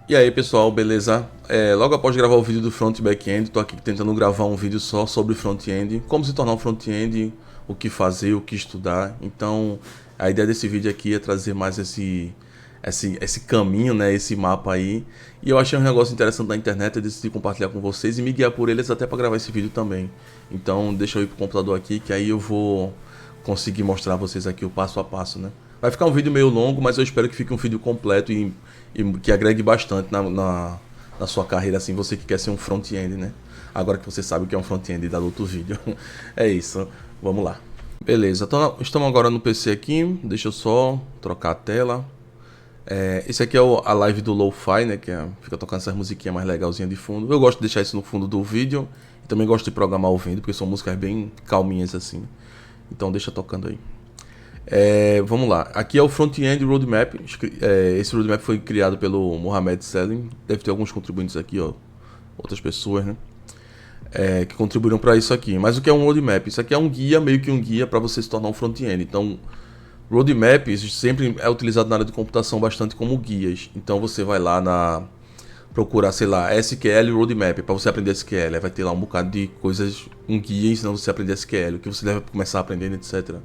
E aí pessoal, beleza? Logo após gravar o vídeo do front e back-end, tô aqui tentando gravar um vídeo só sobre front-end, como se tornar um front-end, o que fazer, o que estudar. Então a ideia desse vídeo aqui é trazer mais esse caminho, né, esse mapa aí. E eu achei um negócio interessante na internet, eu decidi compartilhar com vocês e me guiar por eles até para gravar esse vídeo também. Então deixa eu ir pro computador aqui, que aí eu vou conseguir mostrar a vocês aqui o passo a passo, né? Vai ficar um vídeo meio longo, mas eu espero que fique um vídeo completo e que agregue bastante na sua carreira, assim, você que quer ser um front-end, né? Agora que você sabe o que é um front-end, dá outro vídeo. É isso, vamos lá. Beleza, então estamos agora no PC aqui, deixa eu só trocar a tela. Esse aqui é a live do Lo-Fi, né, que fica tocando essas musiquinhas mais legalzinhas de fundo. Eu gosto de deixar isso no fundo do vídeo, e também gosto de programar ouvindo, porque são músicas bem calminhas assim. Então deixa tocando aí. Vamos lá, aqui é o Front-End Roadmap. Esse roadmap foi criado pelo Mohamed Selim. Deve ter alguns contribuintes aqui, ó, outras pessoas, né, que contribuíram para isso aqui. Mas o que é um roadmap? Isso aqui é um guia, meio que um guia para você se tornar um front-end. Então, roadmaps sempre é utilizado na área de computação bastante como guias. Então você vai lá procurar, sei lá, SQL Roadmap, para você aprender SQL. Aí vai ter lá um bocado de coisas, um guia ensinando você a aprender SQL, o que você deve começar aprendendo, etc.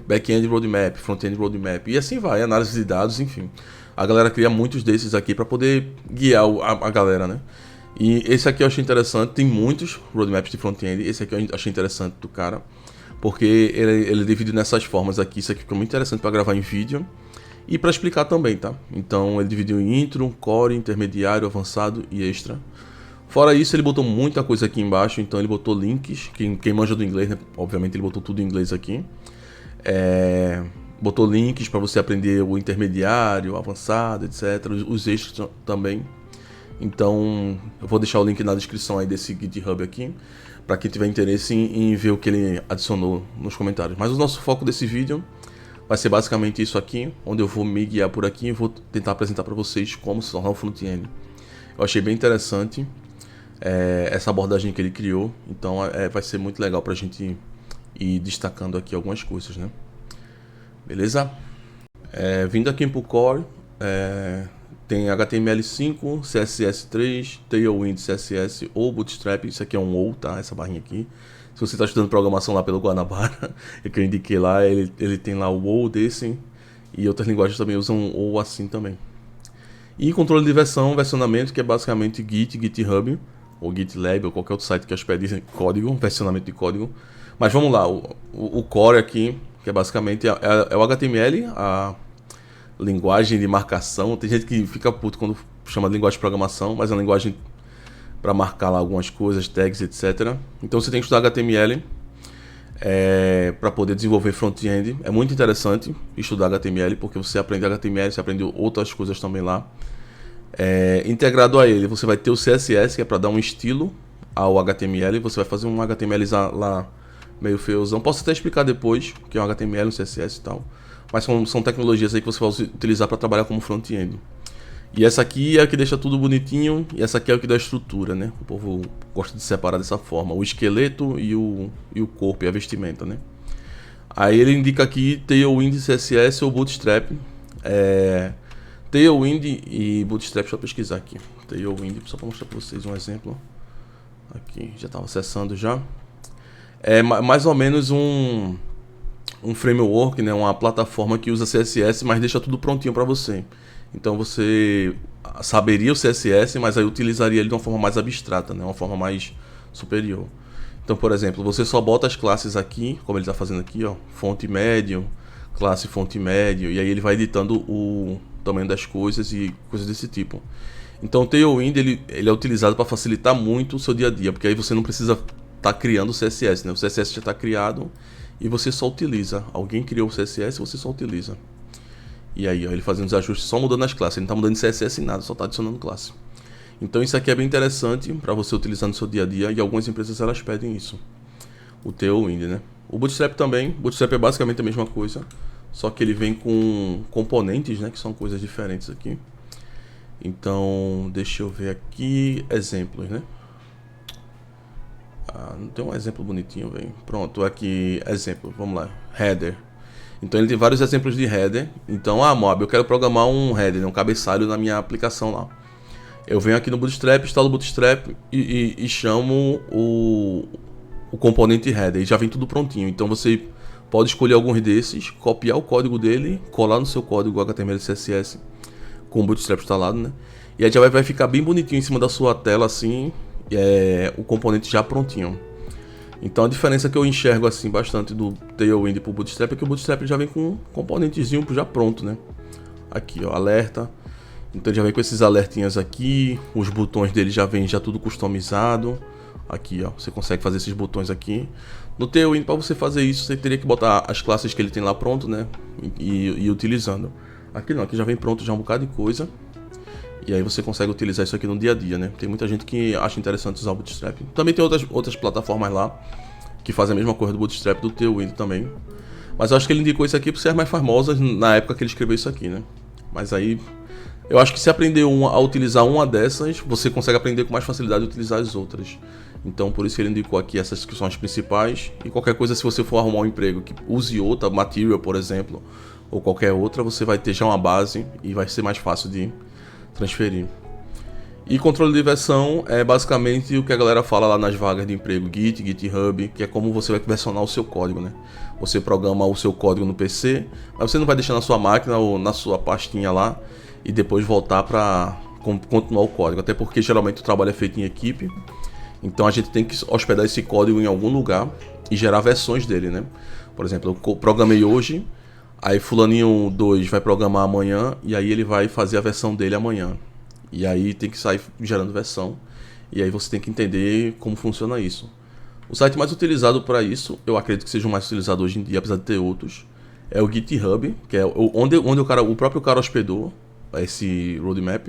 Back-end Roadmap, Front-end Roadmap, e assim vai, análise de dados, enfim. A galera cria muitos desses aqui para poder guiar a galera, né? E esse aqui eu achei interessante, tem muitos roadmaps de front-end, esse aqui eu achei interessante do cara, porque ele é dividido nessas formas aqui, isso aqui fica muito interessante para gravar em vídeo. E para explicar também, tá? Então ele dividiu em intro, core, intermediário, avançado e extra. Fora isso, ele botou muita coisa aqui embaixo, então ele botou links. Quem manja do inglês, né? Obviamente ele botou tudo em inglês aqui. Botou links para você aprender o intermediário, o avançado, etc. Os extras também. Então eu vou deixar o link na descrição aí desse GitHub aqui, para quem tiver interesse em ver o que ele adicionou nos comentários. Mas o nosso foco desse vídeo vai ser basicamente isso aqui, onde eu vou me guiar por aqui e vou tentar apresentar para vocês como se tornar um front-end. Eu achei bem interessante essa abordagem que ele criou, então vai ser muito legal para a gente ir destacando aqui algumas coisas, né? Beleza? Vindo aqui para o core, tem HTML5, CSS3, Tailwind CSS ou Bootstrap. Isso aqui é um ou, tá? Essa barrinha aqui. Se você está estudando programação lá pelo Guanabara, que eu indiquei lá, ele tem lá o ou desse, e outras linguagens também usam ou assim também. E controle de versão, versionamento, que é basicamente Git, GitHub, ou GitLab, ou qualquer outro site que hospede código, versionamento de código. Mas vamos lá, o core aqui, que é basicamente o HTML, a linguagem de marcação. Tem gente que fica puto quando chama de linguagem de programação, mas é uma linguagem para marcar lá algumas coisas, tags, etc. Então você tem que estudar HTML para poder desenvolver front-end. É muito interessante estudar HTML, porque você aprende HTML, você aprende outras coisas também lá. Integrado a ele, você vai ter o CSS, que é para dar um estilo ao HTML. Você vai fazer um HTML lá meio feiozão. Posso até explicar depois o que é um HTML, um CSS e tal. Mas são tecnologias aí que você vai utilizar para trabalhar como front-end. E essa aqui é a que deixa tudo bonitinho, e essa aqui é o que dá estrutura, né? O povo gosta de separar dessa forma, o esqueleto e o corpo, e a vestimenta, né? Aí ele indica aqui Tailwind, CSS ou Bootstrap. Tailwind e Bootstrap, deixa eu pesquisar aqui. Tailwind, só para mostrar para vocês um exemplo. Aqui, já estava acessando já. É mais ou menos um framework, né? Uma plataforma que usa CSS, mas deixa tudo prontinho para você. Então você saberia o CSS, mas aí utilizaria ele de uma forma mais abstrata, né? Uma forma mais superior. Então, por exemplo, você só bota as classes aqui, como ele está fazendo aqui, ó, fonte médio, classe fonte médio, e aí ele vai editando o tamanho das coisas e coisas desse tipo. Então o Tailwind ele é utilizado para facilitar muito o seu dia a dia, porque aí você não precisa estar criando o CSS, né? O CSS já está criado e você só utiliza. Alguém criou o CSS e você só utiliza. E aí, ó, ele fazendo os ajustes só mudando as classes, ele não está mudando CSS em nada, só está adicionando classe. Então isso aqui é bem interessante para você utilizar no seu dia a dia, e algumas empresas elas pedem isso. O Tailwind, né? O Bootstrap também, Bootstrap é basicamente a mesma coisa, só que ele vem com componentes, né, que são coisas diferentes aqui. Então, deixa eu ver aqui, exemplos, né? Não tem um exemplo bonitinho, velho. Pronto, aqui, exemplo, vamos lá, header. Então ele tem vários exemplos de header. Então, Mob, eu quero programar um header, um cabeçalho na minha aplicação lá. Eu venho aqui no Bootstrap, instalo o Bootstrap e chamo o componente header, e já vem tudo prontinho. Então você pode escolher alguns desses, copiar o código dele, colar no seu código HTML e CSS com o Bootstrap instalado, né? E aí já vai ficar bem bonitinho em cima da sua tela, assim, o componente já prontinho. Então a diferença que eu enxergo assim bastante do Tailwind pro Bootstrap é que o Bootstrap já vem com um componentezinho já pronto, né? Aqui, ó, alerta. Então ele já vem com esses alertinhas aqui, os botões dele já vem já tudo customizado. Aqui, ó, você consegue fazer esses botões aqui. No Tailwind, para você fazer isso, você teria que botar as classes que ele tem lá pronto, né? E ir utilizando. Aqui não, aqui já vem pronto já um bocado de coisa. E aí você consegue utilizar isso aqui no dia a dia, né? Tem muita gente que acha interessante usar o Bootstrap. Também tem outras plataformas lá que fazem a mesma coisa do Bootstrap do Tailwind também. Mas eu acho que ele indicou isso aqui por ser as mais famosas na época que ele escreveu isso aqui, né? Mas aí, eu acho que se aprender a utilizar uma dessas, você consegue aprender com mais facilidade a utilizar as outras. Então por isso que ele indicou aqui essas que são as principais. E qualquer coisa, se você for arrumar um emprego que use outra, Material por exemplo, ou qualquer outra, você vai ter já uma base e vai ser mais fácil de transferir. E controle de versão é basicamente o que a galera fala lá nas vagas de emprego, Git, GitHub, que é como você vai versionar o seu código, né? Você programa o seu código no PC, mas você não vai deixar na sua máquina ou na sua pastinha lá e depois voltar para continuar o código, até porque geralmente o trabalho é feito em equipe, então a gente tem que hospedar esse código em algum lugar e gerar versões dele, né? Por exemplo, eu programei hoje, aí fulaninho 2 vai programar amanhã e aí ele vai fazer a versão dele amanhã. E aí tem que sair gerando versão. E aí você tem que entender como funciona isso. O site mais utilizado para isso, eu acredito que seja o mais utilizado hoje em dia, apesar de ter outros, é o GitHub, que é onde o próprio cara hospedou esse roadmap.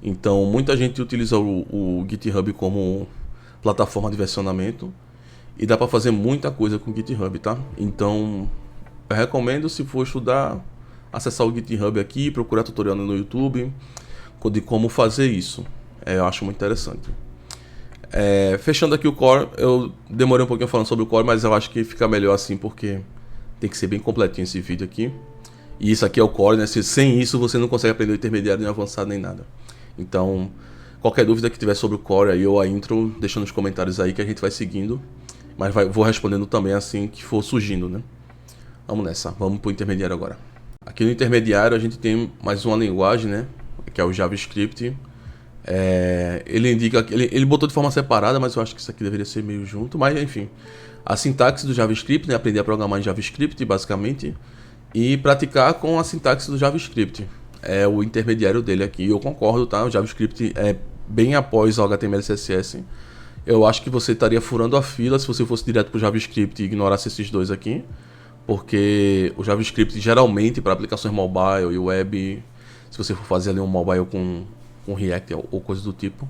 Então muita gente utiliza o GitHub como plataforma de versionamento. E dá para fazer muita coisa com o GitHub, tá? Então eu recomendo, se for estudar, acessar o GitHub aqui, procurar tutorial no YouTube de como fazer isso. Eu acho muito interessante. Fechando aqui o core, eu demorei um pouquinho falando sobre o core, mas eu acho que fica melhor assim, porque tem que ser bem completinho esse vídeo aqui. E isso aqui é o core, né? Sem isso você não consegue aprender o intermediário, nem avançado, nem nada. Então, qualquer dúvida que tiver sobre o core aí ou a intro, deixa nos comentários aí que a gente vai seguindo. Mas vou respondendo também assim que for surgindo, né? Vamos nessa, vamos pro intermediário agora. Aqui no intermediário a gente tem mais uma linguagem, né? Que é o JavaScript. Ele indica que ele botou de forma separada, mas eu acho que isso aqui deveria ser meio junto. Mas enfim, a sintaxe do JavaScript, né? Aprender a programar em JavaScript, basicamente, e praticar com a sintaxe do JavaScript. É o intermediário dele aqui. Eu concordo, tá? O JavaScript é bem após o HTML e CSS. Eu acho que você estaria furando a fila se você fosse direto para o JavaScript e ignorasse esses dois aqui, porque o JavaScript geralmente para aplicações mobile e web, se você for fazer ali um mobile com React ou coisa do tipo,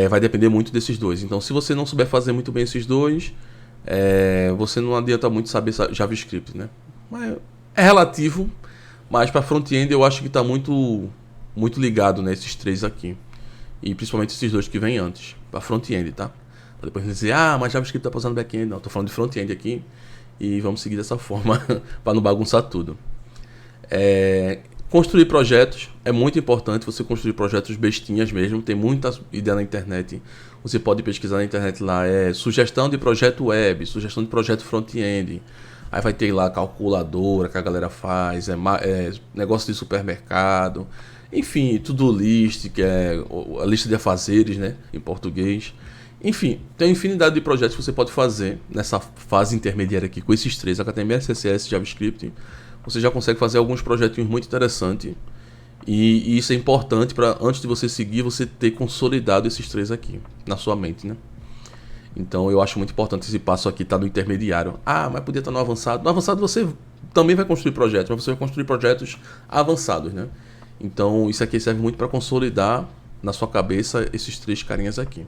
vai depender muito desses dois. Então se você não souber fazer muito bem esses dois, você não adianta muito saber JavaScript, né? Mas é relativo, mas para front-end eu acho que está muito ligado, né, esses três aqui. E principalmente esses dois que vêm antes, para front-end, tá? Pra depois dizer, mas JavaScript tá passando back-end. Não, tô falando de front-end aqui. E vamos seguir dessa forma, para não bagunçar tudo. Construir projetos é muito importante. Você construir projetos bestinhas mesmo. Tem muita ideia na internet. Você pode pesquisar na internet lá. Sugestão de projeto web, sugestão de projeto front-end. Aí vai ter lá calculadora que a galera faz. Negócio de supermercado. Enfim, to-do list, que é a lista de afazeres, né, em português. Enfim, tem uma infinidade de projetos que você pode fazer nessa fase intermediária aqui com esses três, HTML, CSS, JavaScript. Você já consegue fazer alguns projetinhos muito interessantes. E isso é importante para, antes de você seguir, você ter consolidado esses três aqui na sua mente, né? Então eu acho muito importante esse passo aqui, tá no intermediário. Mas podia estar no avançado. No avançado você também vai construir projetos, mas você vai construir projetos avançados, né? Então isso aqui serve muito para consolidar na sua cabeça esses três carinhas aqui.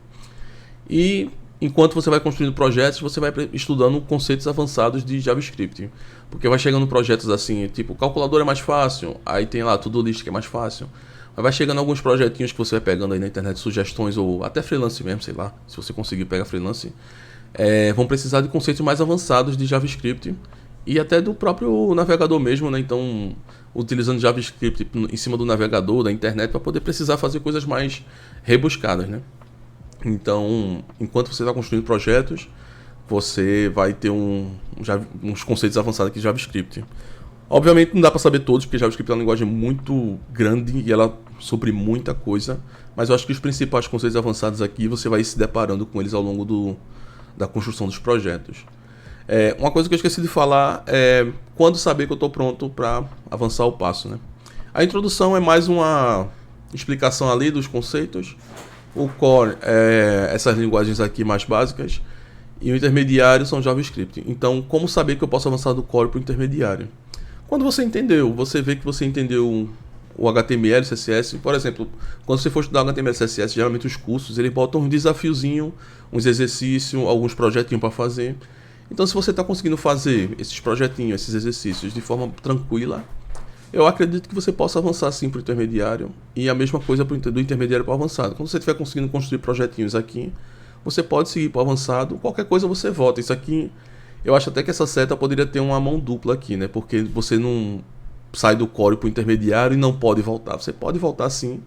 E enquanto você vai construindo projetos, você vai estudando conceitos avançados de JavaScript. Porque vai chegando projetos assim, tipo calculadora é mais fácil, aí tem lá to-do list que é mais fácil. Mas vai chegando alguns projetinhos que você vai pegando aí na internet, sugestões ou até freelance mesmo, sei lá, se você conseguir pegar freelance. Vão precisar de conceitos mais avançados de JavaScript. e até do próprio navegador mesmo, né? Então, utilizando JavaScript em cima do navegador, da internet, para poder precisar fazer coisas mais rebuscadas, né? Então, enquanto você está construindo projetos, você vai ter uns conceitos avançados aqui de JavaScript. Obviamente não dá para saber todos, porque JavaScript é uma linguagem muito grande e ela supre muita coisa, mas eu acho que os principais conceitos avançados aqui você vai se deparando com eles ao longo da construção dos projetos. Uma coisa que eu esqueci de falar é quando saber que eu estou pronto para avançar o passo, né? A introdução é mais uma explicação ali dos conceitos, o core é essas linguagens aqui mais básicas, e o intermediário são JavaScript. Então, como saber que eu posso avançar do core para o intermediário? Quando você entendeu, você vê que você entendeu o HTML, CSS, por exemplo, quando você for estudar HTML, CSS, geralmente os cursos, eles botam um desafiozinho, uns exercícios, alguns projetinhos para fazer. Então, se você está conseguindo fazer esses projetinhos, esses exercícios de forma tranquila, eu acredito que você possa avançar sim para o intermediário, e a mesma coisa do intermediário para o avançado. Quando você estiver conseguindo construir projetinhos aqui, você pode seguir para o avançado, qualquer coisa você volta. Isso aqui, eu acho até que essa seta poderia ter uma mão dupla aqui, né? Porque você não sai do core para o intermediário e não pode voltar. Você pode voltar sim,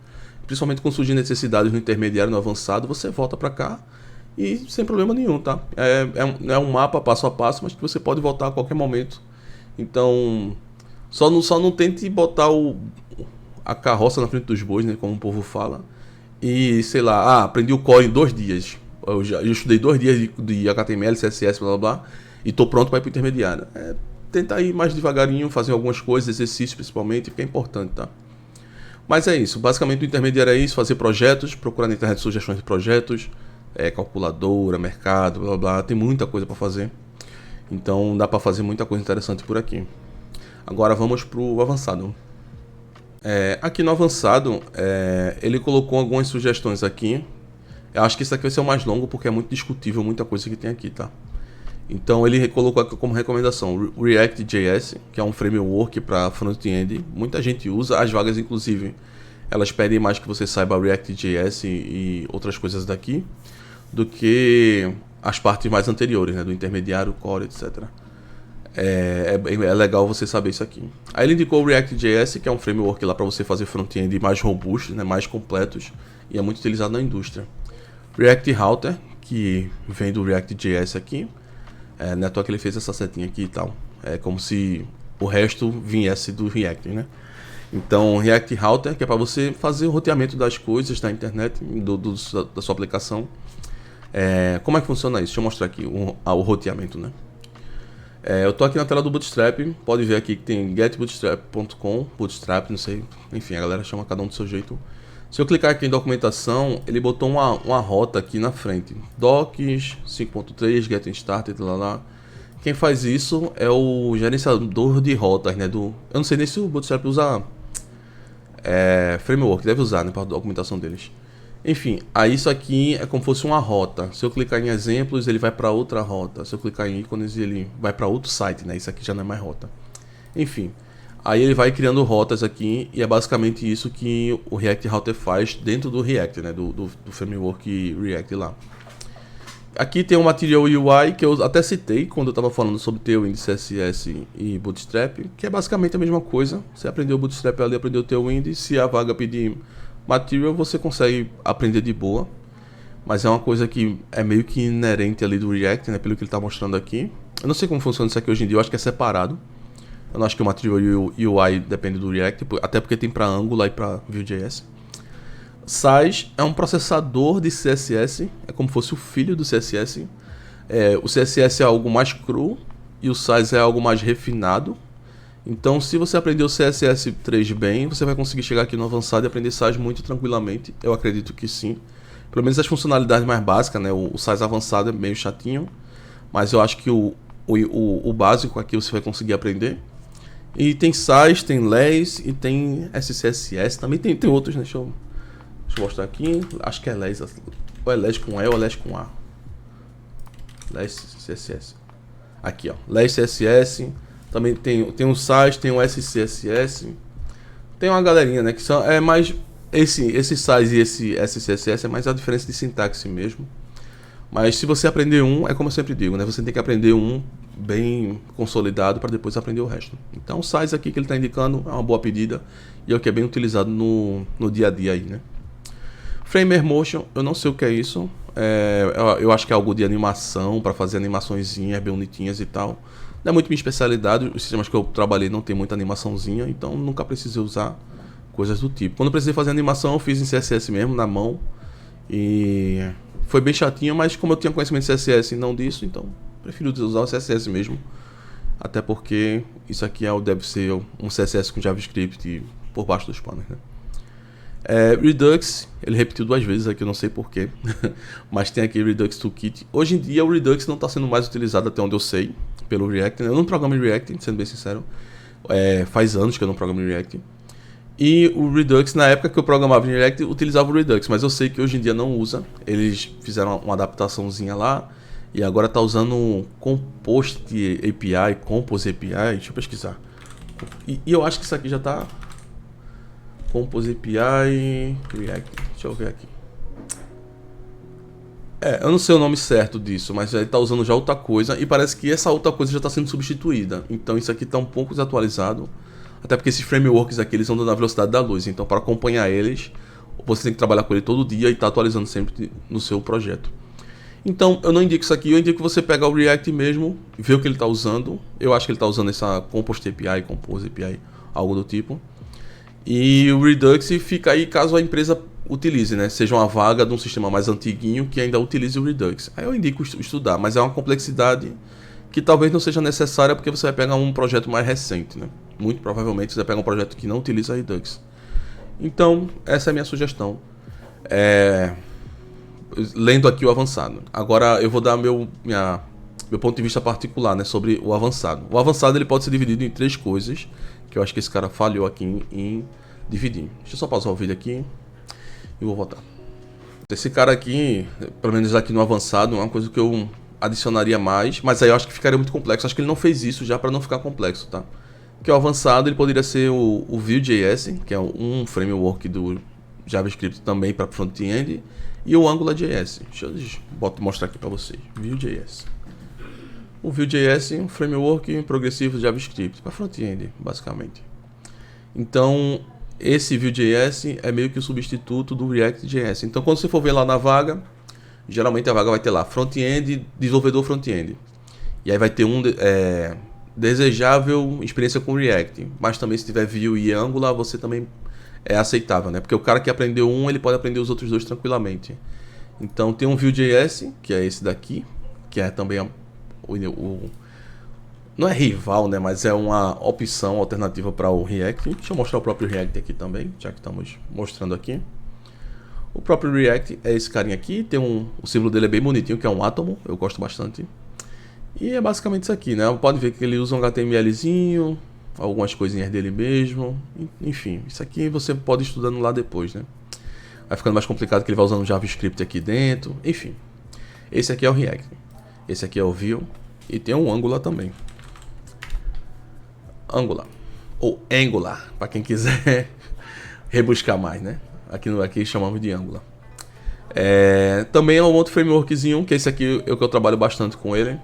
principalmente quando surgir necessidades no intermediário, no avançado, você volta para cá e sem problema nenhum, tá? É um mapa passo a passo, mas que você pode voltar a qualquer momento. Então, só não tente botar a carroça na frente dos bois, né? Como o povo fala. E, sei lá, aprendi o core em 2 dias. Eu estudei 2 dias de HTML, CSS, blá blá blá, e tô pronto para ir pro intermediário. Tentar ir mais devagarinho, fazer algumas coisas, exercícios principalmente, que é importante, tá? Mas é isso, basicamente o intermediário é isso, fazer projetos, procurar na internet sugestões de projetos, calculadora, mercado, blá blá, tem muita coisa para fazer. Então dá para fazer muita coisa interessante por aqui. Agora vamos pro avançado. Aqui no avançado, ele colocou algumas sugestões aqui. Eu acho que esse aqui vai ser o mais longo porque é muito discutível muita coisa que tem aqui, tá? Então ele colocou aqui como recomendação o React.js, que é um framework para front-end. Muita gente usa, as vagas inclusive, elas pedem mais que você saiba React.js e outras coisas daqui, do que as partes mais anteriores, né? Do intermediário, core, etc. É legal você saber isso aqui. Aí ele indicou o React.js, que é um framework lá para você fazer front-end mais robustos, né? Mais completos, e é muito utilizado na indústria. React Router, que vem do React.js aqui. Não é à toa que ele fez essa setinha aqui e tal. É como se o resto viesse do React, né? Então, React Router, que é para você fazer o roteamento das coisas na internet, da sua aplicação. Como é que funciona isso? Deixa eu mostrar aqui o roteamento, né? Eu tô aqui na tela do Bootstrap, pode ver aqui que tem getbootstrap.com, Bootstrap, não sei, enfim, a galera chama cada um do seu jeito. Se eu clicar aqui em documentação, ele botou uma rota aqui na frente. Docs 5.3, Getting Started, lá. Quem faz isso é o gerenciador de rotas, né? Eu não sei nem se o Bootstrap usa framework, deve usar, né? Para a documentação deles. Enfim, aí isso aqui é como se fosse uma rota. Se eu clicar em exemplos, ele vai para outra rota. Se eu clicar em ícones, ele vai para outro site, né? Isso aqui já não é mais rota. Enfim. Aí ele vai criando rotas aqui e é basicamente isso que o React Router faz dentro do React, né? Do framework React lá. Aqui tem o Material UI que eu até citei quando eu estava falando sobre Tailwind, CSS e Bootstrap, que é basicamente a mesma coisa. Você aprendeu o Bootstrap ali, aprendeu o Tailwind. Se a vaga pedir Material, você consegue aprender de boa. Mas é uma coisa que é meio que inerente ali do React, né? Pelo que ele está mostrando aqui. Eu não sei como funciona isso aqui hoje em dia, eu acho que é separado. Eu não acho que o Material UI depende do React, até porque tem para Angular e para Vue.js. Sais é um processador de CSS, é como se fosse o filho do CSS. O CSS é algo mais cru e o Sais é algo mais refinado. Então, se você aprender o CSS3 bem, você vai conseguir chegar aqui no avançado e aprender Sais muito tranquilamente. Eu acredito que sim. Pelo menos as funcionalidades mais básicas, né? O Sais avançado é meio chatinho, mas eu acho que o básico aqui você vai conseguir aprender. E tem Sais, tem LES e tem SCSS. Também tem outros, né? Deixa eu mostrar aqui. Acho que é LES. Ou é LES com E ou é LES com A. LES CSS. Aqui, ó. LES CSS. Também tem o Sais, tem o SCSS. Tem uma galerinha, né? Que são, mais... Esse Sais e esse SCSS é mais a diferença de sintaxe mesmo. Mas se você aprender um, é como eu sempre digo, né? Você tem que aprender um bem consolidado para depois aprender o resto. Então o size aqui que ele está indicando é uma boa pedida e é o que é bem utilizado no dia a dia aí, né? Framer Motion, eu não sei o que é isso. Eu acho que é algo de animação, para fazer animaçõezinhas bem bonitinhas e tal. Não é muito minha especialidade, os sistemas que eu trabalhei não tem muita animaçãozinha, então nunca precisei usar coisas do tipo. Quando eu precisei fazer animação, eu fiz em CSS mesmo, na mão. E foi bem chatinho, mas como eu tinha conhecimento de CSS e não disso, então prefiro usar o CSS mesmo. Até porque isso aqui deve ser um CSS com JavaScript por baixo dos panos, né? Redux, ele repetiu 2 vezes aqui, eu não sei porquê. Mas tem aqui Redux Toolkit. Hoje em dia o Redux não está sendo mais utilizado até onde eu sei, pelo React. Eu não programo em React, sendo bem sincero. Faz anos que eu não programo em React. E o Redux, na época que eu programava em React, utilizava o Redux, mas eu sei que hoje em dia não usa. Eles fizeram uma adaptaçãozinha lá e agora está usando um Compost API, Compose API. Deixa eu pesquisar. E eu acho que isso aqui já está... Compose API React. Deixa eu ver aqui. Eu não sei o nome certo disso, mas ele está usando já outra coisa e parece que essa outra coisa já está sendo substituída. Então isso aqui está um pouco desatualizado. Até porque esses frameworks aqui, eles andam na velocidade da luz. Então, para acompanhar eles, você tem que trabalhar com ele todo dia e estar atualizando sempre no seu projeto. Então, eu não indico isso aqui. Eu indico você pegar o React mesmo, ver o que ele está usando. Eu acho que ele está usando essa Compost API, Compose API, algo do tipo. E o Redux fica aí caso a empresa utilize, né? Seja uma vaga de um sistema mais antiguinho que ainda utilize o Redux. Aí eu indico estudar, mas é uma complexidade que talvez não seja necessária porque você vai pegar um projeto mais recente, né? Muito provavelmente você vai pegar um projeto que não utiliza Redux. Então, essa é a minha sugestão. Lendo aqui o avançado. Agora eu vou dar meu ponto de vista particular, né, sobre o avançado. O avançado ele pode ser dividido em 3 coisas, que eu acho que esse cara falhou aqui em dividir. Deixa eu só pausar o vídeo aqui e vou voltar. Esse cara aqui, pelo menos aqui no avançado, é uma coisa que eu adicionaria mais, mas aí eu acho que ficaria muito complexo. Acho que ele não fez isso já para não ficar complexo, tá? Que o avançado ele poderia ser o Vue.js, que é um framework do JavaScript também para front-end, e o AngularJS. Deixa eu mostrar aqui para vocês. Vue.js. O Vue.js é um framework progressivo de JavaScript para front-end, basicamente. Então, esse Vue.js é meio que o substituto do React.js. Então, quando você for ver lá na vaga, geralmente a vaga vai ter lá front-end, desenvolvedor front-end. E aí vai ter desejável experiência com React. Mas também se tiver Vue e Angular, você também é aceitável, né? Porque o cara que aprendeu ele pode aprender os outros 2 tranquilamente. Então tem um Vue.js, que é esse daqui, que é também não é rival, né? Mas é uma opção alternativa para o React. Deixa eu mostrar o próprio React aqui também, já que estamos mostrando aqui. O próprio React é esse carinha aqui, tem o símbolo dele é bem bonitinho, que é um átomo, eu gosto bastante. E é basicamente isso aqui, né? Pode ver que ele usa um HTMLzinho, algumas coisinhas dele mesmo, enfim, isso aqui você pode ir estudando lá depois, né? Vai ficando mais complicado que ele vai usando JavaScript aqui dentro, enfim. Esse aqui é o React, esse aqui é o Vue e tem um Angular também. Angular, ou Angular, para quem quiser rebuscar mais, né? Aqui chamamos de Angular. Também é um outro frameworkzinho, que esse aqui é o que eu trabalho bastante com ele.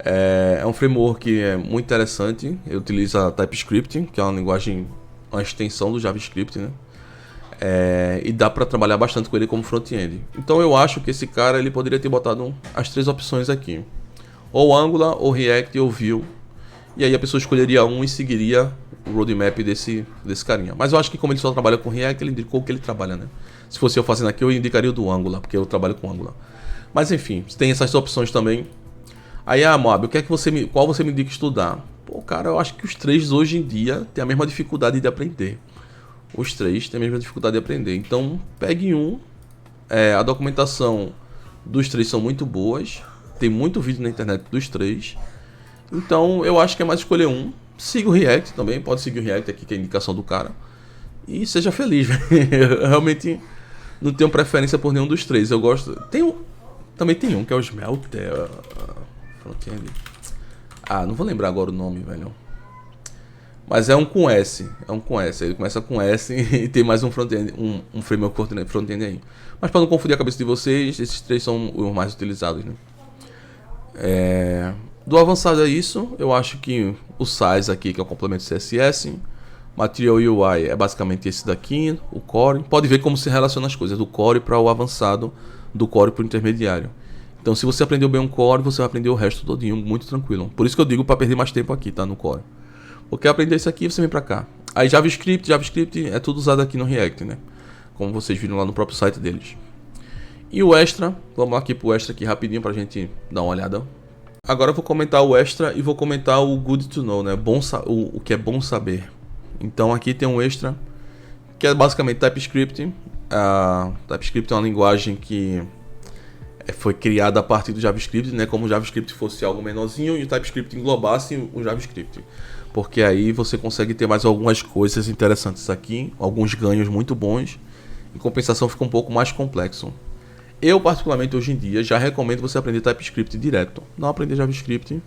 É um framework muito interessante. Ele utiliza TypeScript, que é uma linguagem, uma extensão do JavaScript, né? E dá para trabalhar bastante com ele como front-end. Então eu acho que esse cara ele poderia ter botado as 3 opções aqui: ou Angular, ou React, ou Vue. E aí a pessoa escolheria um e seguiria o roadmap desse carinha. Mas eu acho que como ele só trabalha com React, ele indicou o que ele trabalha, né? Se fosse eu fazendo aqui, eu indicaria o do Angular, porque eu trabalho com Angular. Mas enfim, tem essas opções também. Aí, Moab, qual você me indica estudar? Pô, cara, eu acho que os 3 hoje em dia têm a mesma dificuldade de aprender. Os 3 têm a mesma dificuldade de aprender. Então, pegue um. A documentação dos 3 são muito boas. Tem muito vídeo na internet dos 3. Então, eu acho que é mais escolher um. Siga o React também. Pode seguir o React aqui, que é a indicação do cara. E seja feliz, velho. Eu realmente não tenho preferência por nenhum dos 3. Eu gosto... Também tem um, que é o Smelter... Front-end. Não vou lembrar agora o nome, velho. Mas é um com S. Ele começa com S e tem mais um front-end, um framework front-end aí. Mas para não confundir a cabeça de vocês, esses 3 são os mais utilizados, né? Do avançado é isso. Eu acho que o size aqui, que é o complemento CSS, Material UI é basicamente esse daqui, o core. Pode ver como se relaciona as coisas, do core para o avançado, do core para o intermediário. Então, se você aprendeu bem um core, você vai aprender o resto todinho, muito tranquilo. Por isso que eu digo para perder mais tempo aqui, tá, no core. Porque aprender isso aqui, você vem para cá. Aí JavaScript é tudo usado aqui no React, né? Como vocês viram lá no próprio site deles. E o extra, vamos aqui pro extra aqui rapidinho pra gente dar uma olhada. Agora eu vou comentar o extra e vou comentar o good to know, né? O que é bom saber. Então aqui tem um extra, que é basicamente TypeScript. TypeScript é uma linguagem que foi criada a partir do JavaScript, né? Como o JavaScript fosse algo menorzinho e o TypeScript englobasse o JavaScript. Porque aí você consegue ter mais algumas coisas interessantes aqui, alguns ganhos muito bons. Em compensação fica um pouco mais complexo. Eu, particularmente, hoje em dia, já recomendo você aprender TypeScript direto. Não aprender JavaScript,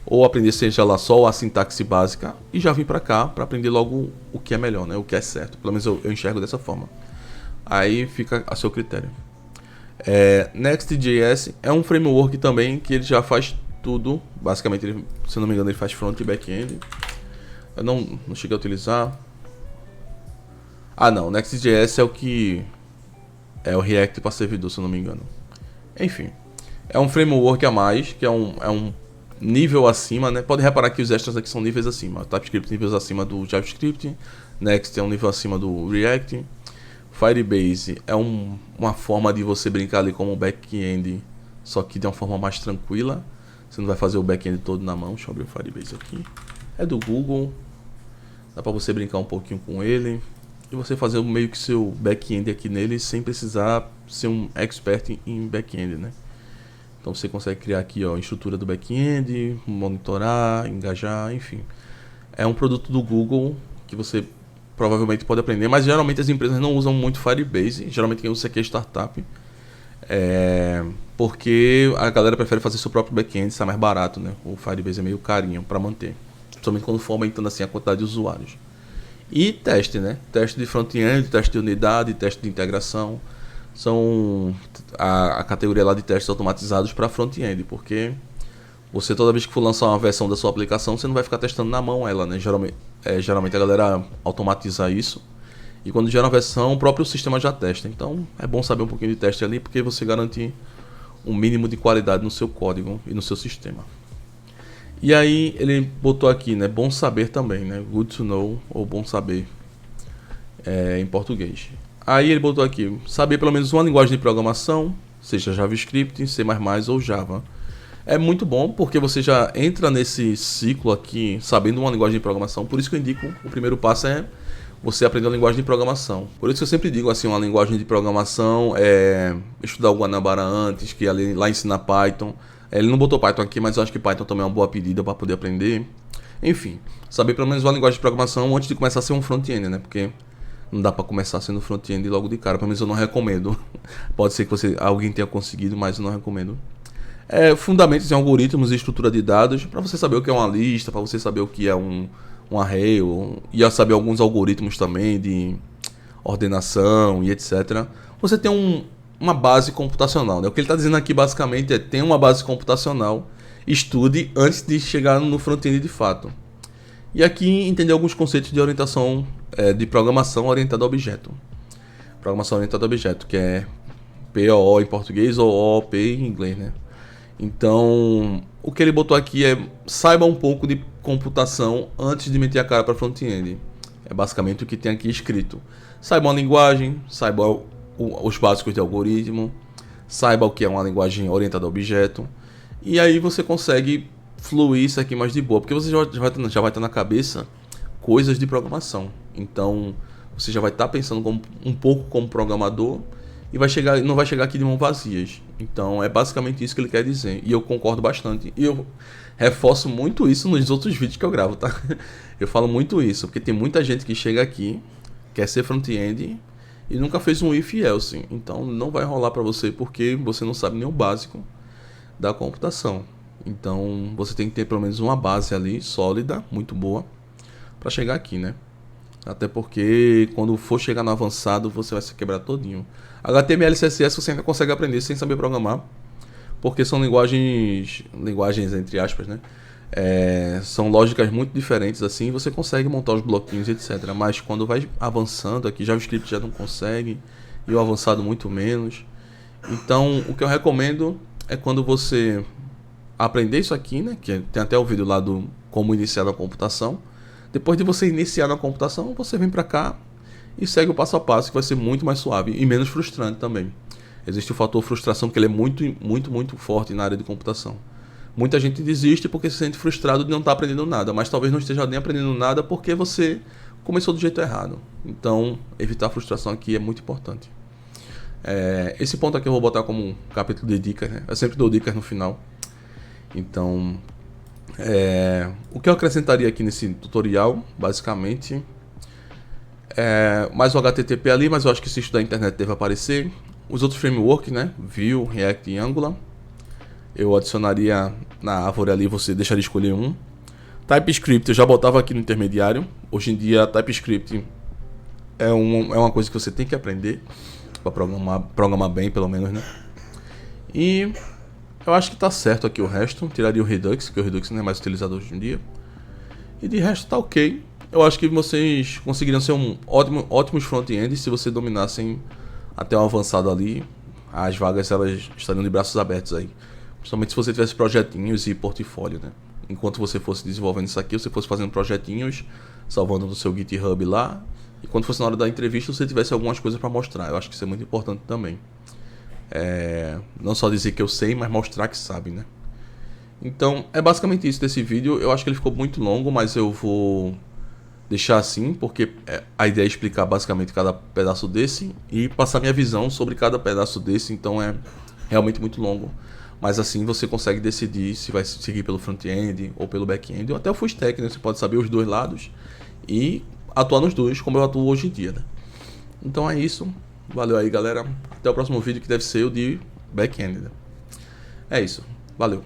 ou aprender, seja lá, só a sintaxe básica, e já vir para cá para aprender logo o que é melhor, né? O que é certo. Pelo menos eu enxergo dessa forma. Aí fica a seu critério. Next.js é um framework também que ele já faz tudo. Basicamente, ele, se eu não me engano, ele faz front e back-end. Eu não cheguei a utilizar. Não. Next.js é o que... é o React para servidor, se eu não me engano. Enfim, é um framework a mais, que é um nível acima, né? Pode reparar que os extras aqui são níveis acima. TypeScript níveis acima do JavaScript. Next é um nível acima do React. Firebase é uma forma de você brincar ali como back-end, só que de uma forma mais tranquila. Você não vai fazer o back-end todo na mão. Deixa eu abrir o Firebase aqui. É do Google. Dá para você brincar um pouquinho com ele. E você fazer meio que seu back-end aqui nele sem precisar ser um expert em back-end, né? Então você consegue criar aqui, ó, a estrutura do back-end, monitorar, engajar, enfim. É um produto do Google que você provavelmente pode aprender, mas geralmente as empresas não usam muito Firebase. Geralmente quem usa isso aqui é startup. Porque a galera prefere fazer seu próprio back-end, sai mais barato, né? O Firebase é meio carinho para manter. Principalmente quando for aumentando assim a quantidade de usuários. E teste, né? Teste de front-end, teste de unidade, teste de integração. São a categoria lá de testes automatizados para front-end, porque você toda vez que for lançar uma versão da sua aplicação, você não vai ficar testando na mão ela, né? Geralmente a galera automatiza isso. E quando gera uma versão, o próprio sistema já testa. Então é bom saber um pouquinho de teste ali, porque você garante um mínimo de qualidade no seu código e no seu sistema. E aí ele botou aqui, né, bom saber também, né, good to know, ou bom saber em português. Aí ele botou aqui, saber pelo menos uma linguagem de programação, seja JavaScript, C++ ou Java. É muito bom, porque você já entra nesse ciclo aqui, sabendo uma linguagem de programação. Por isso que eu indico, o primeiro passo é você aprender uma linguagem de programação. Por isso que eu sempre digo, assim, uma linguagem de programação é estudar o Guanabara antes, que lá ensina Python. Ele não botou Python aqui, mas eu acho que Python também é uma boa pedida para poder aprender. Enfim, saber pelo menos uma linguagem de programação antes de começar a ser um front-end, né? Porque não dá para começar sendo front-end logo de cara. Pelo menos eu não recomendo. Pode ser que alguém tenha conseguido, mas eu não recomendo. Fundamentos em algoritmos e estrutura de dados, para você saber o que é uma lista, para você saber o que é um array, e saber alguns algoritmos também de ordenação e etc. Você tem uma base computacional, né? O que ele está dizendo aqui basicamente é ter uma base computacional, estude antes de chegar no front-end de fato. E aqui entender alguns conceitos de orientação de programação orientada a objeto. Programação orientada a objeto, que é POO em português ou OOP em inglês, né? Então, o que ele botou aqui é saiba um pouco de computação antes de meter a cara para front-end. É basicamente o que tem aqui escrito. Saiba uma linguagem, saiba os básicos de algoritmo, saiba o que é uma linguagem orientada a objeto, e aí você consegue fluir isso aqui mais de boa, porque você já vai ter na cabeça coisas de programação. Então você já vai estar pensando um pouco como programador e não vai chegar aqui de mãos vazias. Então é basicamente isso que ele quer dizer, e eu concordo bastante, e eu reforço muito isso nos outros vídeos que eu gravo, tá? Eu falo muito isso, porque tem muita gente que chega aqui, quer ser front-end e nunca fez um if else, então não vai rolar para você porque você não sabe nem o básico da computação. Então você tem que ter pelo menos uma base ali sólida, muito boa, para chegar aqui, né? Até porque quando for chegar no avançado você vai se quebrar todinho. HTML e CSS você ainda consegue aprender sem saber programar, porque são linguagens entre aspas, né? São lógicas muito diferentes assim, e você consegue montar os bloquinhos, etc. Mas quando vai avançando aqui, JavaScript já não consegue, e o avançado muito menos. Então, o que eu recomendo é quando você aprender isso aqui, né? Que tem até o vídeo lá do como iniciar na computação. Depois de você iniciar na computação, você vem pra cá e segue o passo a passo, que vai ser muito mais suave e menos frustrante também. Existe o fator frustração, que ele é muito, muito, muito forte na área de computação. Muita gente desiste porque se sente frustrado de não estar aprendendo nada, mas talvez não esteja nem aprendendo nada porque você começou do jeito errado. Então, evitar a frustração aqui é muito importante. Esse ponto aqui eu vou botar como um capítulo de dicas, né? Eu sempre dou dicas no final. Então, o que eu acrescentaria aqui nesse tutorial, basicamente, mais o HTTP ali, mas eu acho que se estudar a internet deve aparecer. Os outros frameworks, né? Vue, React e Angular. Eu adicionaria na árvore ali, você deixaria escolher um. TypeScript eu já botava aqui no intermediário. Hoje em dia, TypeScript é uma coisa que você tem que aprender para programar bem, pelo menos, né? E eu acho que tá certo aqui o resto. Tiraria o Redux, que o Redux não é mais utilizado hoje em dia. E de resto tá ok. Eu acho que vocês conseguiriam ser ótimos front-ends se vocês dominassem até o avançado ali. As vagas elas estariam de braços abertos aí. Principalmente se você tivesse projetinhos e portfólio, né? Enquanto você fosse desenvolvendo isso aqui, você fosse fazendo projetinhos, salvando no seu GitHub lá. E quando fosse na hora da entrevista, você tivesse algumas coisas para mostrar. Eu acho que isso é muito importante também. Não só dizer que eu sei, mas mostrar que sabe, né? Então, é basicamente isso desse vídeo. Eu acho que ele ficou muito longo, mas eu vou deixar assim, porque a ideia é explicar basicamente cada pedaço desse e passar minha visão sobre cada pedaço desse, então é realmente muito longo. Mas assim você consegue decidir se vai seguir pelo front-end ou pelo back-end, ou até o full stack, né? Você pode saber os dois lados e atuar nos dois, como eu atuo hoje em dia, né? Então é isso. Valeu aí, galera. Até o próximo vídeo, que deve ser o de back-end, né? É isso. Valeu.